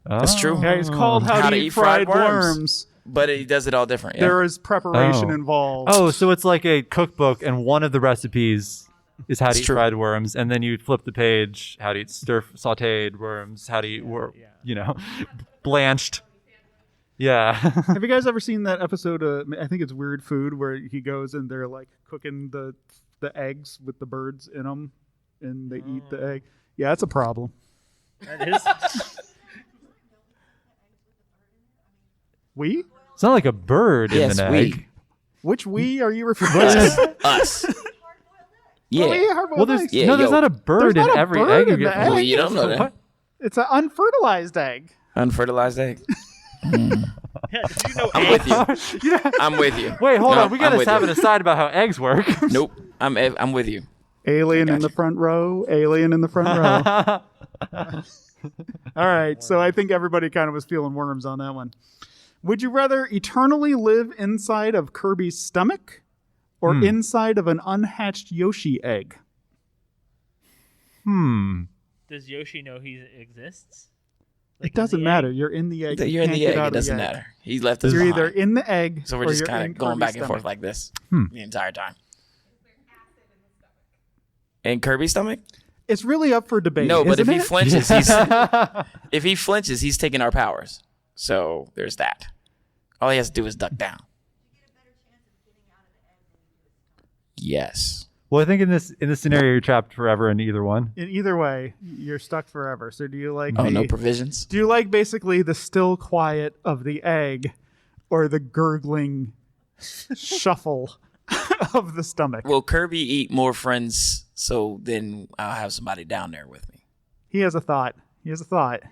That's true. Yeah, it's called How to Eat Fried Worms. But he does it all different. Yeah. There is preparation Oh. involved. Oh, so it's like a cookbook, and one of the recipes is how to eat true. fried worms, and then you flip the page, how to eat sautéed worms, how to eat blanched. Yeah. Have you guys ever seen that episode of, I think it's Weird Food, where he goes and they're like cooking the eggs with the birds in them, and they eat the egg? Yeah, that's a problem. That is. We? It's not like a bird in Yes, an we. egg. Which we are you referring to? Us. Yeah. Oh, yeah, hard-boiled Well, there's eggs. Yeah, no, there's yo. not a bird There's in not a every bird egg you in get the from egg. Well, you don't know that. What? It's an unfertilized egg. Unfertilized egg. Yeah, did you know I'm eggs? with you. I'm with you. Wait, hold No, on. We I'm gotta with have you. an aside about how eggs work. Nope. I'm with you. Alien in the front row. Alien in the front row. All right. So I think everybody kind of was feeling worms on that one. Would you rather eternally live inside of Kirby's stomach or inside of an unhatched Yoshi egg? Does Yoshi know he exists? It doesn't matter. You're in the egg. You You're in can't the get egg. out It of the doesn't egg. matter. He left us You're behind. either in the egg So or we're just you're kind in of going Kirby's back and forth stomach. like this the entire time. In Kirby's stomach? It's really up for debate. No, but if isn't he it? flinches, if he flinches, he's taking our powers. So there's that. All he has to do is duck down. Yes. Well, I think in this scenario, you're trapped forever in either one. In either way, you're stuck forever. So do you like Oh, the, no provisions. do you like basically the still quiet of the egg or the gurgling shuffle of the stomach? Will Kirby eat more friends so then I'll have somebody down there with me? He has a thought. He has a thought. Can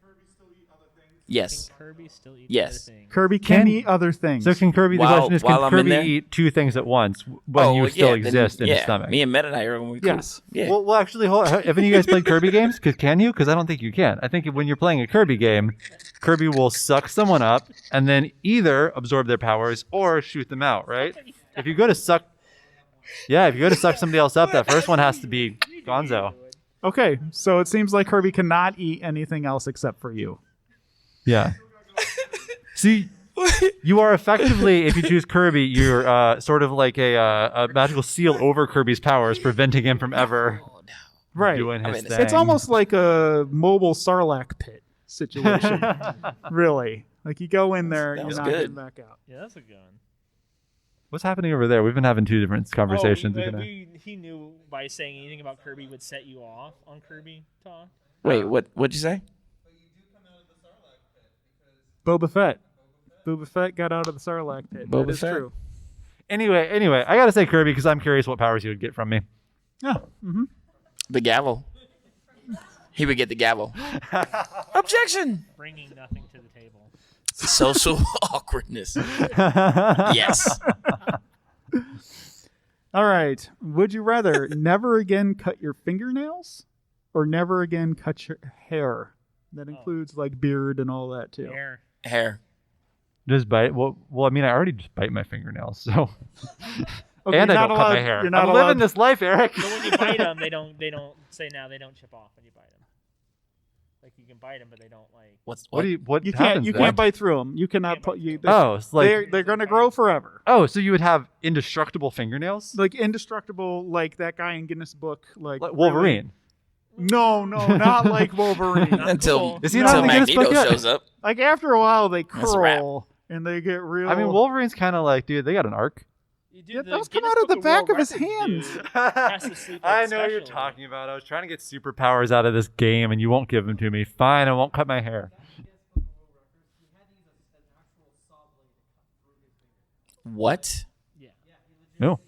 Kirby still eat other things? Yes. Kirby still eat Yes. other things. Kirby can Can- eat other things. So can Kirby? The While- question is, while can I'm in Kirby there? eat two things at once when you well, still then- exist in yeah, his stomach? Me and Meta and I are when we cool. Yes. Yeah. Well, actually, have any of you guys played Kirby games? Can you? Because I don't think you can. I think when you're playing a Kirby game, Kirby will suck someone up and then either absorb their powers or shoot them out. Right? If you go to suck somebody else up, that first one has to be Gonzo. Okay, so it seems like Kirby cannot eat anything else except for you. Yeah. See, you are effectively, if you choose Kirby, you're sort of like a magical seal over Kirby's powers, preventing him from ever Right. doing his mean, thing. It's almost like a mobile Sarlacc pit situation. Really. Like you go in there, That you're was not good. getting back out. Yeah, that's a good one. What's happening over there? We've been having two different conversations. He knew by saying anything about Kirby would set you off on Kirby talk. Wait, what'd you say? Boba Fett. Boba Fett got out of the Sarlacc pit. Boba that is Fett. true. Anyway, I gotta say Kirby because I'm curious what powers he would get from me. Oh, The gavel. He would get the gavel. Objection. Bringing nothing to the table. Social awkwardness. Yes. all right. Would you rather never again cut your fingernails or never again cut your hair? That includes like beard and all that too. Hair. Just bite. Well, I mean, I already just bite my fingernails, so. Okay, And you're I not don't cut my allowed- hair. You're not I'm allowed. living this life, Eric. So when you bite them, they don't say now they don't chip off when you bite them. Like you can bite them, but they don't like. What do you? What You happens can't. You then? can't bite through them. You cannot put. You. Oh, it's like they're going to grow forever. oh, so you would have indestructible fingernails, Like indestructible, like that guy in Guinness Book, like Wolverine. No, not like Wolverine. Until Is he not until in the Guinness Magneto Book yet? shows up. Like after a while, they That's a wrap. curl and they get real. I mean, Wolverine's kind of like, dude, they got an arc. Yeah, those come out of the back of his hands. Has to sleep I like know what you're special. talking about. I was trying to get superpowers out of this game, and you won't give them to me. Fine, I won't cut my hair. What? No.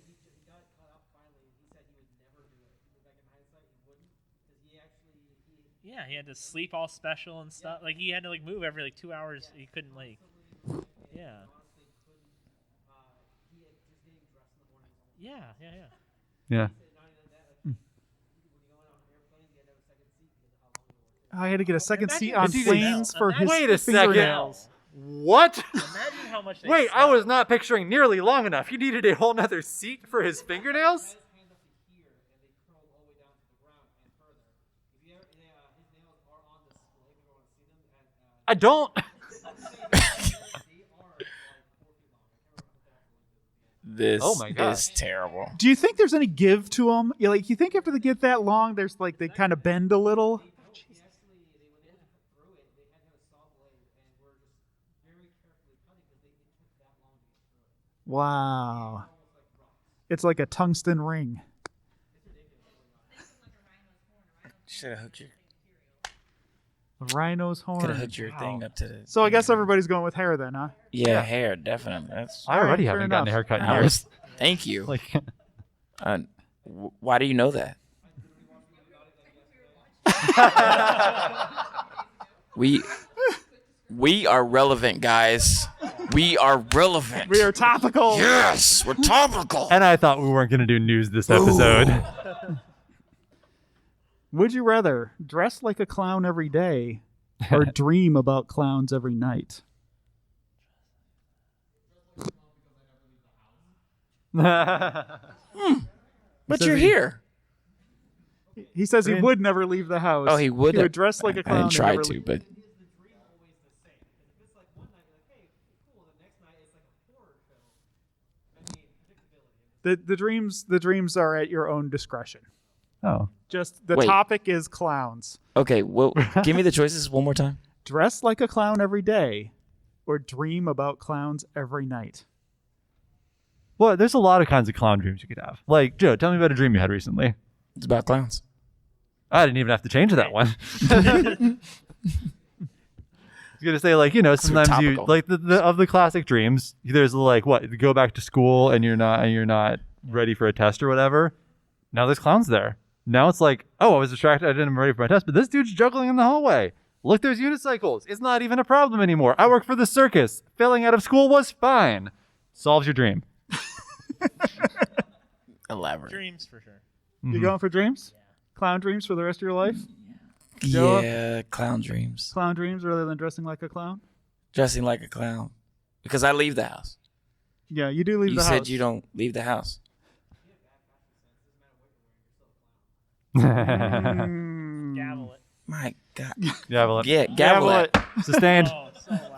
Yeah, he had to sleep all special and stuff. Like he had to like move every like 2 hours. He couldn't like. Yeah. Yeah. Yeah. I had to get a second Imagine seat on if he planes did- for his Wait a second. fingernails. What? Imagine how much. They Wait, I smell. was not picturing nearly long enough. He needed a whole nother seat for his fingernails? I don't. This Oh my God. is terrible. Do you think there's any give to them? Yeah, like you think after they get that long, there's like they kind of bend a little. Wow, it's like a tungsten ring. Should have hooked you. Rhino's Could have horn. hooked your thing up to the. So I guess everybody's going with hair then, huh? Yeah, hair definitely. That's. I already fair haven't gotten a enough. haircut in I years. was- Thank you. Like, Why do you know that? We are relevant, guys. We are relevant. We are topical. Yes, we're topical. and I thought we weren't going to do news this episode. Would you rather dress like a clown every day or dream about clowns every night? But you're here. He says he would never leave the house. Oh, he would. He would dress like a I clown. didn't try never to, leave- but The dreams are at your own discretion. Oh. Just the Wait. topic is clowns. okay. Well, give me the choices one more time. Dress like a clown every day or dream about clowns every night. Well, there's a lot of kinds of clown dreams you could have. Like, Joe, tell me about a dream you had recently. It's about clowns. I didn't even have to change that one. I was gonna say, like, sometimes you topical. like the of the classic dreams. There's like what you go back to school and you're not ready for a test or whatever. Now there's clowns there. Now it's like, oh, I was distracted. I didn't ready for my test, but this dude's juggling in the hallway. Look, there's unicycles. It's not even a problem anymore. I work for the circus. Failing out of school was fine. Solves your dream. Mm-hmm. Elaborate. Dreams for sure. You going for dreams? Clown dreams for the rest of your life? Joe? Yeah, clown dreams. Clown dreams rather than dressing like a clown? Dressing like a clown. Because I leave the house. Yeah, you do leave You the said house. you don't leave the house. Mm. Gavel it. My God. Yeah, Yeah, gavel it. sustained. Oh, so loud.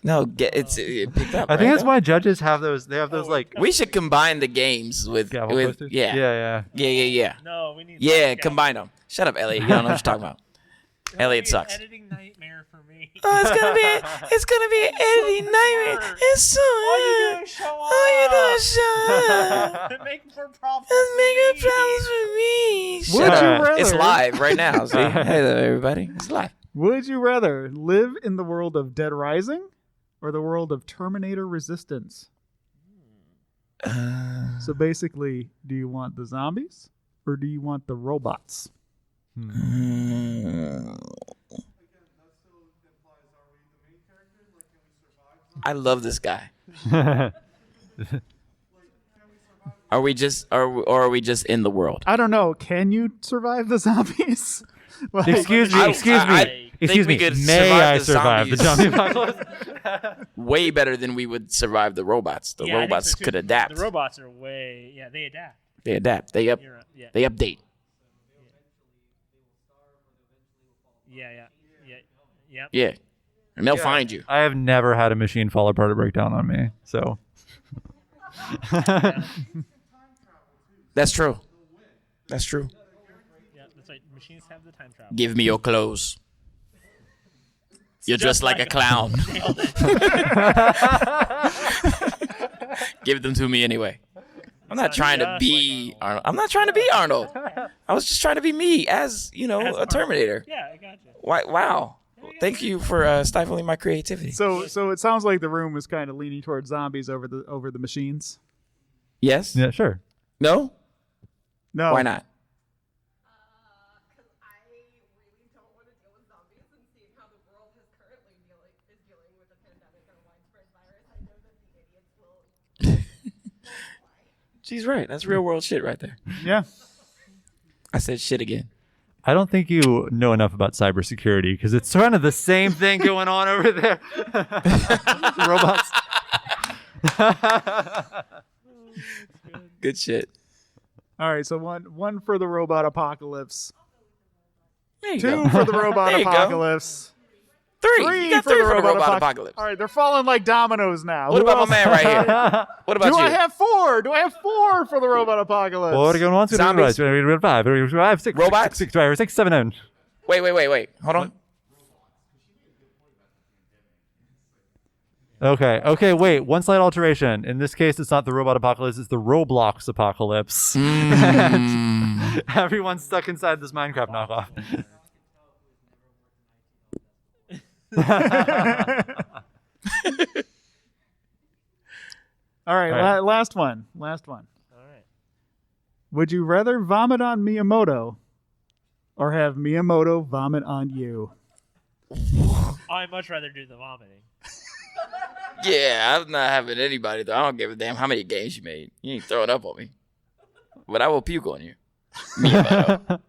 No, it picked up. I think right? that's why judges have those. They have those like We should combine the games with gavel with posters. yeah. yeah. Yeah. No, we need. Yeah, gavel. combine them. Shut up, Elliot. You don't know what you're talking about. That'll Elliot be an sucks. Editing nightmare for me. Oh, it's gonna be an editing nightmare. It's so All you do is show up. All you do is show up. Make more problems. Let's make for it me. problems for me. Would Shut you up. rather? It's live right now. See, hey there, everybody. It's live. Would you rather live in the world of Dead Rising or the world of Terminator Resistance? So basically, do you want the zombies or do you want the robots? I love this guy. Are we just or are we just in the world? I don't know. Can you survive the zombies? Like, Excuse me. I- Excuse I- me. think Excuse we me. could May survive I the survive the zombies. zombie apocalypse? Way better than we would survive the robots. The Yeah, I think robots so, too. could adapt. The robots are way. Yeah, they adapt. They adapt. They You're right. Yeah. They update. Yeah. Yep. Yeah, and they'll find you. I have never had a machine fall apart or break down on me. So That's true. That's true. Yeah, that's right. Machines have the time travel. Give me your clothes. You're just like a clown. Give them to me anyway. I'm not trying to be Arnold. I'm not trying to be Arnold. I was just trying to be me as, a Terminator. Yeah, I got you. Wow. Thank you for stifling my creativity. So it sounds like the room is kind of leaning towards zombies over the machines. Yes? yeah, sure. No? No. Why not? Because I really don't want to deal with zombies and seeing how the world is currently dealing with a pandemic and a widespread virus. I know that the idiots will. She's right. That's real world shit right there. Yeah. I said shit again. I don't think you know enough about cybersecurity because it's kind of the same thing going on over there. Robots. Good shit. All right. So one for the robot apocalypse. There you Two go. for the robot There you go. apocalypse. Three. You got three for the robot apocalypse. All right, they're falling like dominoes now. What Who about else? my man right here? What about Do you? I have four? Do I have four for the robot apocalypse? Well, what are you going on? Zombies. 5, 6, Robots? 6, 7, 9. Wait. Hold on. Okay, wait. One slight alteration. In this case, it's not the robot apocalypse, it's the Roblox apocalypse. Everyone's stuck inside this Minecraft knockoff. All right, All right. last one. Last one. All right. Would you rather vomit on Miyamoto or have Miyamoto vomit on you? I'd much rather do the vomiting. Yeah, I'm not having anybody though. I don't give a damn how many games you made. You ain't throwing up on me. But I will puke on you. Miyamoto.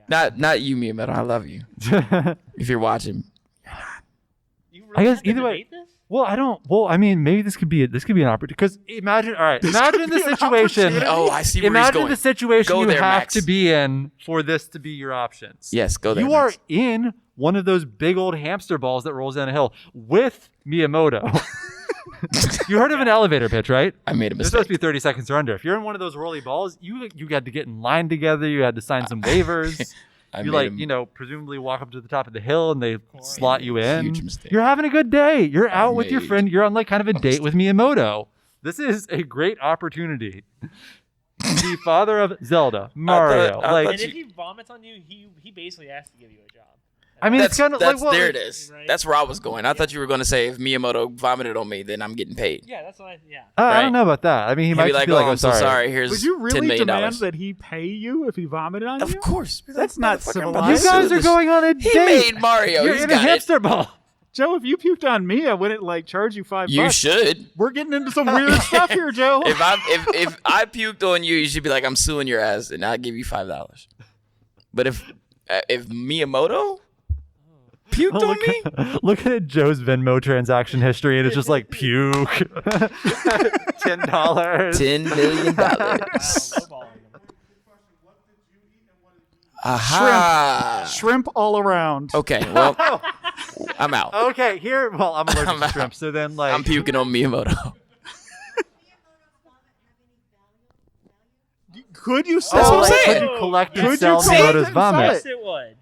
Not you, Miyamoto. I love you. If you're watching. You I guess have to either way- debate this? Well, I don't. Well, I mean, maybe this could be an opportunity. Because imagine, all right, imagine the situation. Oh, I see where he's Imagine going. the situation Go you there, have Max. to be in for this to be your options. Yes, go there. You are Max. in one of those big old hamster balls that rolls down a hill with Miyamoto. You heard of an elevator pitch, right? I made a It's supposed mistake. to be 30 seconds or under. If you're in one of those rolly balls, you had to get in line together. You had to sign some waivers. You presumably walk up to the top of the hill and they slot you in. Huge mistake. You're having a good day. You're out with your made friend. You're on like kind of a date with Miyamoto. This is a great opportunity. The father of Zelda, Mario. I like, thought And if he vomits on you, he basically has to give you a job. I mean, it's kind of like, well, there it is. Right. That's where I was going. I thought you were going to say if Miyamoto vomited on me, then I'm getting paid. Yeah, that's what I. Yeah. I right? don't know about that. I mean, he He'd might be just like, be like, "Oh, I'm so sorry. Here's Would you $10 really million." demand that he pay you if he vomited on you? Of course. Be like, That's not "Motherfucker, I'm civilized. about You to sue guys are this- going on a He date. made Mario. You're He's in a got it. hamster ball. Joe, if you puked on me, I wouldn't like charge you $5. You should. We're getting into some weird stuff here, Joe. If I puked on you, you should be like, I'm suing your ass, and I'll give you $5. But if Miyamoto puked on me, Look at Joe's Venmo transaction history, and it's just like puke. $10. $10 million. Wow, lowballing him. Aha. Shrimp all around. Okay, well, I'm out. Okay, here. Well, I'm allergic I'm to out. shrimp, so then like I'm puking on Miyamoto. Could you That's sell what I'm it? saying. Could you collect and Could you sell collect Miyamoto's and vomit? sell Yes, it would.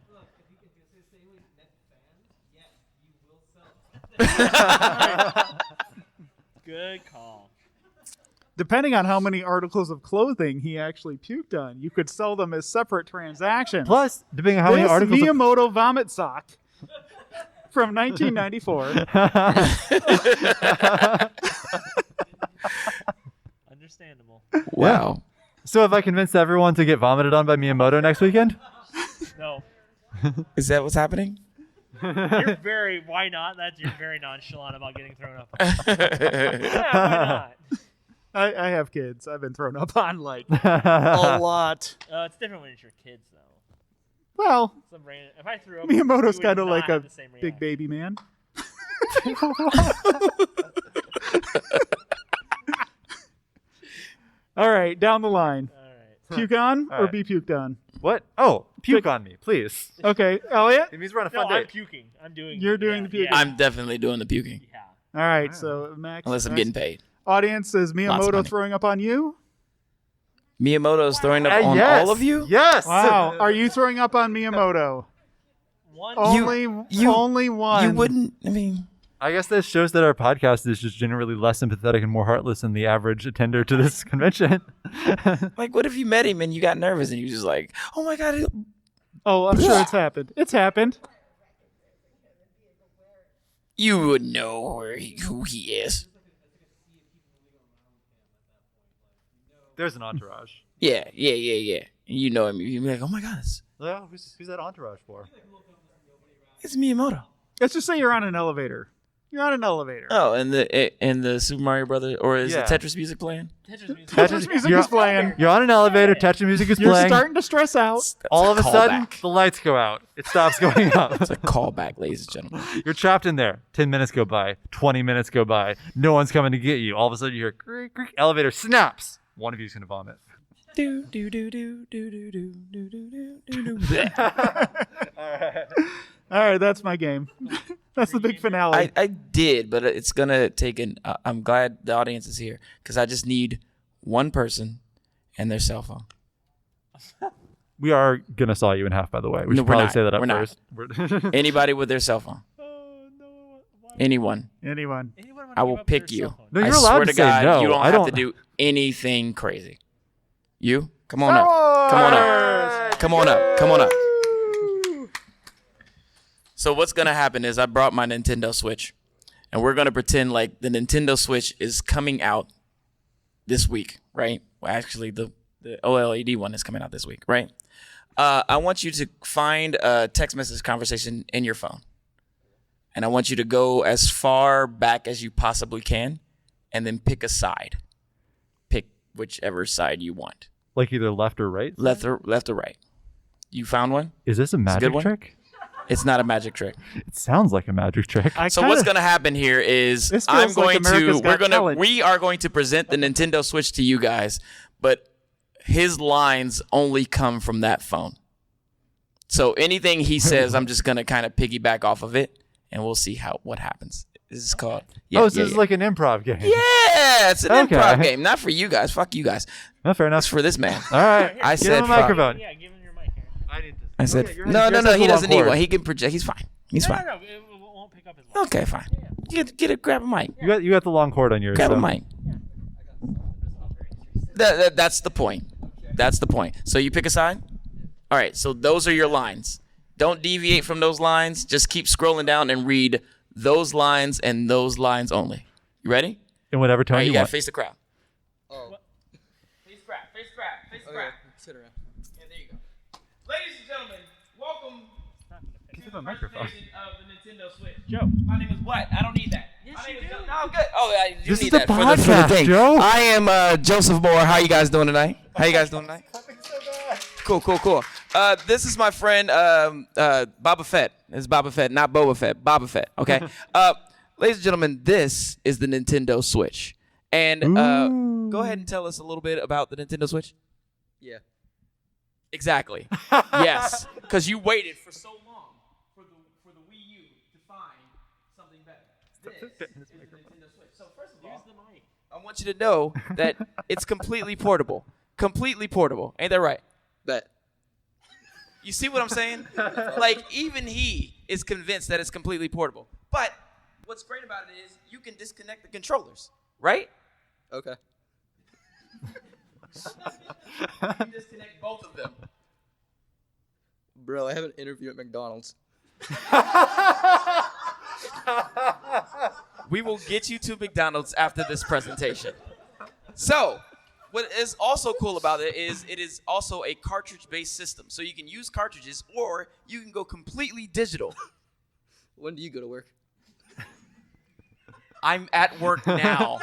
Good call. Depending on how many articles of clothing he actually puked on, you could sell them as separate transactions. Plus, depending on how many This articles. of- Miyamoto vomit sock from 1994. Understandable. Wow. So have I convinced everyone to get vomited on by Miyamoto next weekend? No. Is that what's happening? You're very. Why not? You're very nonchalant about getting thrown up. Yeah, why not? I have kids. I've been thrown up on like a lot. It's different when it's your kids, though. Well, Some random, if I threw up, Miyamoto's kind of like a the same big reaction. baby man. All right, down the line. All right. Puke on All or right. be puked on? What? Oh, puke on me, please. Okay, Elliot. It means we're on a No, fun I'm date. puking. I'm doing. You're doing the puking. Yeah. I'm definitely doing the puking. Yeah. All right, so Max. Unless I'm Max- getting paid. Audience, is Lots of Miyamoto money. throwing up on you? Miyamoto's throwing up on Yes. all of you? Yes. Wow. Are you throwing up on Miyamoto? One. Only one. You wouldn't, I mean, I guess this shows that our podcast is just generally less sympathetic and more heartless than the average attender to this convention. like, what if you met him and you got nervous and you just like, oh my God. Oh, I'm sure it's happened. It's happened. You would know who he is. There's an entourage. Yeah. You know him. You'd be like, oh my God, Yeah, who's that entourage for? it's Miyamoto. Let's just say you're on an elevator. You're on an elevator. Oh, and the Super Mario Brother, or is Yeah. the Tetris music playing? Tetris music you're, is playing. You're on an elevator. Tetris music is You're playing. starting to stress out. That's All of a sudden, callback. the lights go out. It stops going up. It's a callback, ladies and gentlemen. You're trapped in there. 10 minutes go by. 20 minutes go by. No one's coming to get you. All of a sudden, you hear creak, creak, elevator snaps. One of you's going to vomit. Do do do do do do do do do do do. All right, that's my game. That's the big finale. I did, but it's gonna take an. I'm glad the audience is here because I just need one person and their cell phone. We are going to saw you in half, by the way. We No, should we're probably not. say that up We're not. first. Anybody with their cell phone. Anyone. Anyone? Anyone wanna I give will up pick their you. cell phone? No, I you're allowed swear to to say God, no. you don't I have don't- to do anything crazy. You come on up. Come on up. Come on up. Come on up. So what's gonna happen is I brought my Nintendo Switch, and we're gonna pretend like the Nintendo Switch is coming out this week, right? Well, actually, the OLED one is coming out this week, right? I want you to find a text message conversation in your phone, and I want you to go as far back as you possibly can, and then pick a side. Pick whichever side you want. Like either left or right? Left or right. You found one? Is this a good magic one? trick? It's not a magic trick. It sounds like a magic trick. So what's going to happen here is This feels like America's Got Talent. we are going to present the Nintendo Switch to you guys, but his lines only come from that phone. So anything he says, I'm just going to kind of piggyback off of it, and we'll see what happens. This is called. This is like an improv game. Yeah, it's an Okay. improv game. Not for you guys. Fuck you guys. No, fair enough. It's for this man. All right. I Give said him a fuck. microphone. Yeah, give him your mic here. I said Okay, no. yours has He a doesn't long need cord. one. He can project. He's fine. He's fine. No, it won't pick up his mic. Okay, fine. Grab a mic. You got the long cord on yours. Grab so. a mic. That's the point. That's the point. So you pick a side? All right, so those are your lines. Don't deviate from those lines. Just keep scrolling down and read those lines and those lines only. You ready? In whatever All tone right, you you gotta want. face the crowd. Oh. Face the crowd. Face the crowd. Face the crowd. Sit around. Yeah, there you go. Ladies and gentlemen, welcome to the microphone. presentation of the Nintendo Switch. Joe. My name is what? I don't need that. Yes, My name you is do. Joe. No, I'm good. Oh, I do This need is the that for the podcast, thing. Joe. I am Joseph Moore. How you guys doing tonight? How you guys doing tonight? Cool. This is my friend Boba Fett. It's Boba Fett, not Boba Fett. Boba Fett. Okay. Ladies and gentlemen, this is the Nintendo Switch. And go ahead and tell us a little bit about the Nintendo Switch. Yeah. Exactly. Yes, because you waited for so long for the Wii U to find something better. This is the Nintendo Switch. So first of all, I want you to know that it's completely portable. Completely portable. Ain't that right? Bet. You see what I'm saying? Like, even he is convinced that it's completely portable. But what's great about it is you can disconnect the controllers, right? Okay. You can disconnect both of them. Bro, I have an interview at McDonald's. We will get you to McDonald's after this presentation. So, what is also cool about it is also a cartridge-based system. So you can use cartridges or you can go completely digital. When do you go to work? I'm at work now.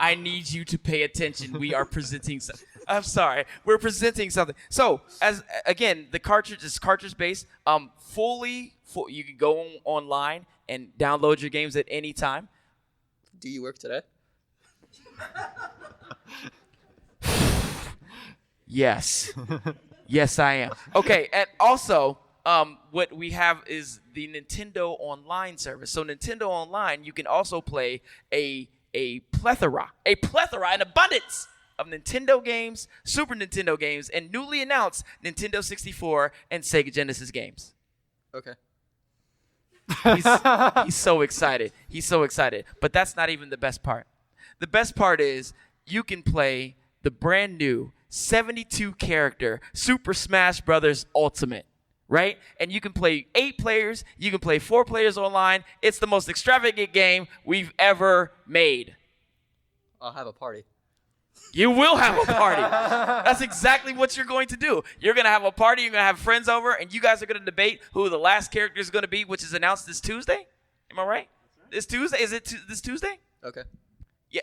I need you to pay attention. We are presenting something. I'm sorry. We're presenting something. So, the cartridge is cartridge-based. You can go online and download your games at any time. Do you work today? Yes. Yes, I am. Okay, and also, what we have is the Nintendo Online service. So Nintendo Online, you can also play a plethora, an abundance of Nintendo games, Super Nintendo games, and newly announced Nintendo 64 and Sega Genesis games. Okay. He's so excited. He's so excited. But that's not even the best part. The best part is you can play the brand new 72 character Super Smash Bros. Ultimate, right? And you can play 8 players. You can play 4 players online. It's the most extravagant game we've ever made. I'll have a party. You will have a party. That's exactly what you're going to do. You're going to have a party. You're going to have friends over, and you guys are going to debate who the last character is going to be, which is announced this Tuesday. Am I right? This Tuesday? Is it this Tuesday? Okay. Yeah,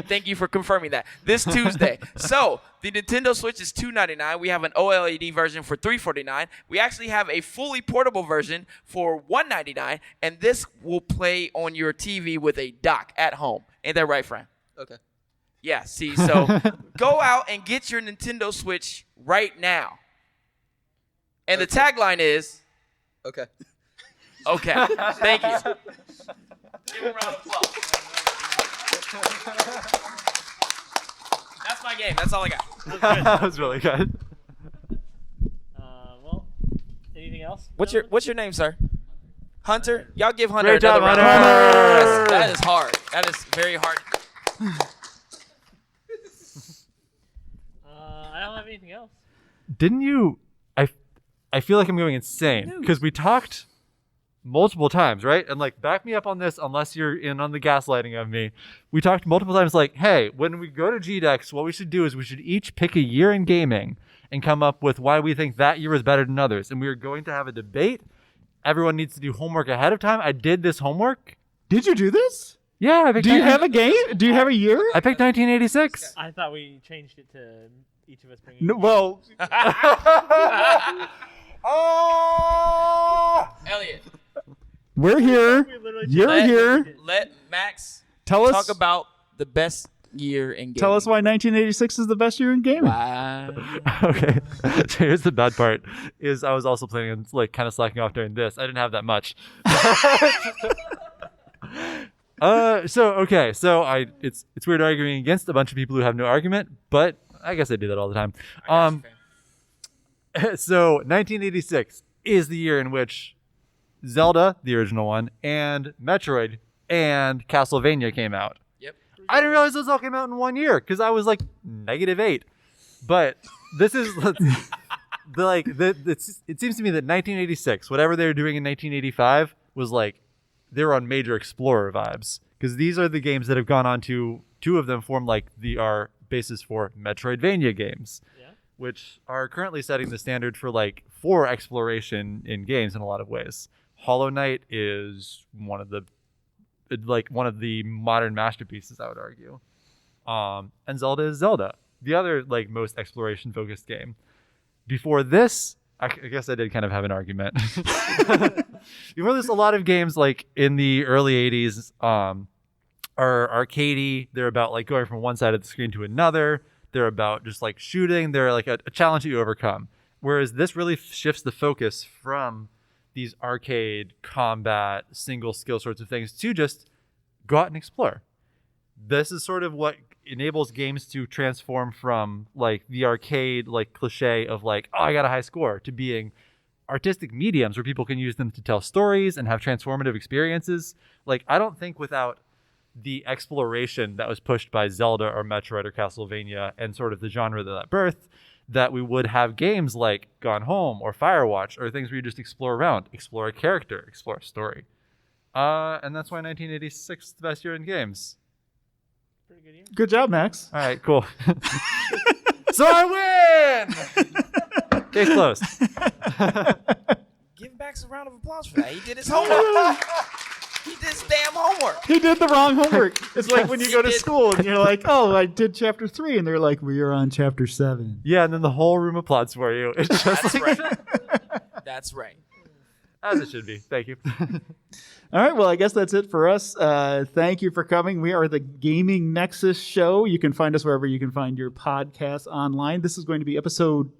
thank you for confirming that. This Tuesday. So, the Nintendo Switch is $299. We have an OLED version for $349. We actually have a fully portable version for $199, and this will play on your TV with a dock at home. Ain't that right, friend? Okay. Yeah, see, so go out and get your Nintendo Switch right now. And the tagline is, Okay. okay, thank you. Give him a round of applause. That's my game. That's all I got. That was really good. Well, anything else? What's your name, sir? Hunter? Y'all give Hunter Great job, another round. Hunter! That is hard. That is very hard. I don't have anything else. Didn't you? I feel like I'm going insane because we talked multiple times, right? And like, back me up on this unless you're in on the gaslighting of me. We talked multiple times like, hey, when we go to GDEX, what we should do is we should each pick a year in gaming and come up with why we think that year is better than others. And we are going to have a debate. Everyone needs to do homework ahead of time. I did this homework. Did you do this? Yeah. I picked Do you have a game? Do you have a year? I picked 1986. I thought we changed it to each of us bringing. No, well, Elliot, we're here. We literally You're let- here. let Max Tell us. talk about the best year in gaming. Tell us why 1986 is the best year in gaming. Wow. Okay. So here's the bad part is I was also planning on like kind of slacking off during this. I didn't have that much. So it's weird arguing against a bunch of people who have no argument, but I guess I do that all the time. So 1986 is the year in which Zelda, the original one, and Metroid and Castlevania came out. Yep. I didn't realize those all came out in 1 year because I was like -8. But this is it seems to me that 1986, whatever they were doing in 1985, was like they were on major Explorer vibes because these are the games that have gone on to two of them form like our basis for Metroidvania games, which are currently setting the standard for exploration in games in a lot of ways. Hollow Knight is one of the modern masterpieces, I would argue. And Zelda is Zelda, the other most exploration focused game. Before this, I guess I did kind of have an argument. Before this, a lot of games in the early 80s are arcadey. They're about going from one side of the screen to another. They're about just shooting. They're a challenge that you overcome. Whereas this really shifts the focus from these arcade combat single skill sorts of things to just go out and explore. This is sort of what enables games to transform from the arcade cliche of oh, I got a high score, to being artistic mediums where people can use them to tell stories and have transformative experiences. I don't think without the exploration that was pushed by Zelda or Metroid or Castlevania and sort of the genre that birthed, that we would have games like Gone Home or Firewatch or things where you just explore around, explore a character, explore a story. And that's why 1986 is the best year in games. Pretty good year. Good job, Max. All right, cool. So I win! Case closed. Give Max a round of applause for that. He did his homework. He did his damn homework. He did the wrong homework. It's like when you go to school and you're like, oh, I did chapter 3. And they're like, we are on chapter 7. Yeah, and then the whole room applauds for you. It's just That's right. That's right. as it should be. Thank you. All right, well, I guess that's it for us. Thank you for coming. We are the Gaming Nexus Show. You can find us wherever you can find your podcasts online. This is going to be episode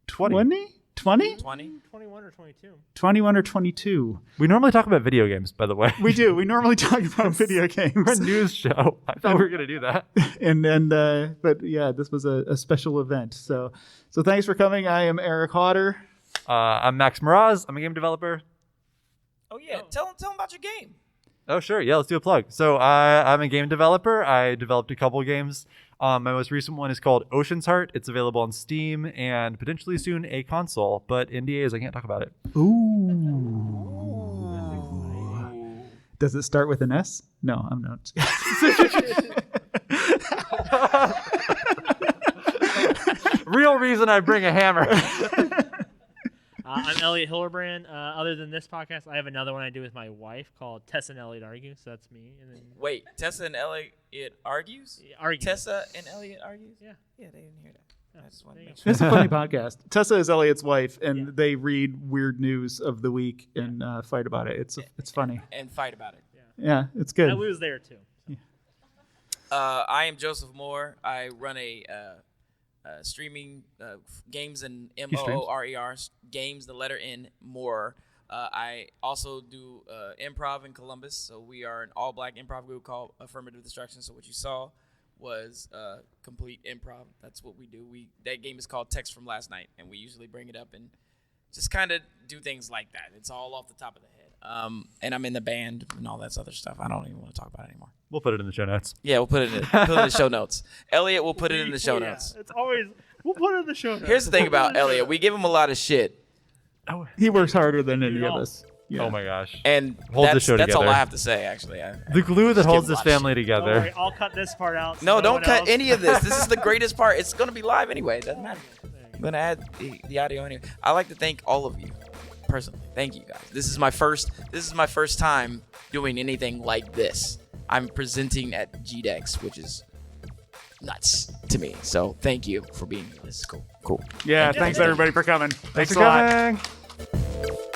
20? 20? 20? 21 or 22. 21 or 22. We normally talk about video games, by the way. We do. We normally talk about video games. We're a news show. I thought we were going to do that. But yeah, this was a special event. So thanks for coming. I am Eric Hodder. I'm Max Mraz. I'm a game developer. Oh, yeah. Tell them about your game. Oh, sure. Yeah, let's do a plug. So I'm a game developer. I developed a couple games. My most recent one is called Ocean's Heart. It's available on Steam and potentially soon a console, but NDAs, I can't talk about it. Ooh. Does it start with an S? No, I'm not. Real reason I bring a hammer. I'm Elliot Hillerbrand. Other than this podcast, I have another one I do with my wife called Tessa and Elliot Argue. So that's me. And then Wait, Tessa and Elliot argues? Argue. Tessa and Elliot argues? Yeah. Yeah, they didn't hear that. I just want to make sure. It's a funny podcast. Tessa is Elliot's wife, and they read weird news of the week and fight about it. It's funny. And fight about it. Yeah, it's good. I lose there too. I am Joseph Moore. I run a streaming games and MOORER games, the letter N, Moore. I also do improv in Columbus. So we are an all-black improv group called Affirmative Destruction. So what you saw was complete improv. That's what we do. That game is called Text from Last Night, and we usually bring it up and just kind of do things like that. It's all off the top of the head. And I'm in the band and all that other stuff. I don't even want to talk about it anymore. We'll put it in the show notes. Yeah, we'll put it in the show notes. Elliot will put it in the show notes. It's always we'll put it in the show notes. Here's the thing about Elliot. We give him a lot of shit. He works harder than any of us. Yeah. Oh my gosh. And Hold the that's show all together. I have to say. Actually, The glue that Just holds give this watch. family Don't together. worry, I'll cut this part out. so no, don't one cut else- any of this. This is the greatest part. It's gonna be live anyway. It doesn't matter. I'm gonna add the audio anyway. I like to thank all of you personally. Thank you guys. This is my first time doing anything like this. I'm presenting at GDEX, which is nuts to me. So thank you for being here. This is cool. Yeah, thanks everybody for coming. Thanks Thanks a lot. for coming.